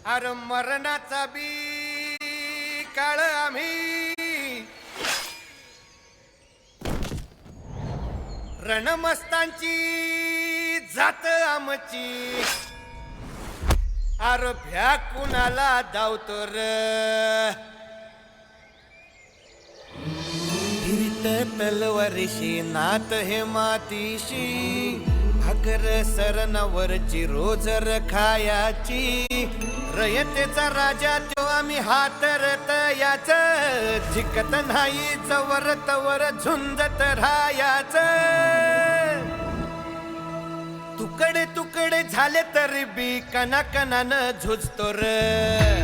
अर मरणाचा बी काळ आम्ही रणमस्तांची जात आमची अर भ्या कुणाला धावतो र फिरत तलवारीशी नात हे मातीशी भाकर सरणावरची रोजर खायाची रयतेचा राजा तो आम्ही हातरत याच झिकत नाही जवर तवर झुंजत राहायाच तुकडे तुकडे झाले तरी बी कणाकणानं झुजतो र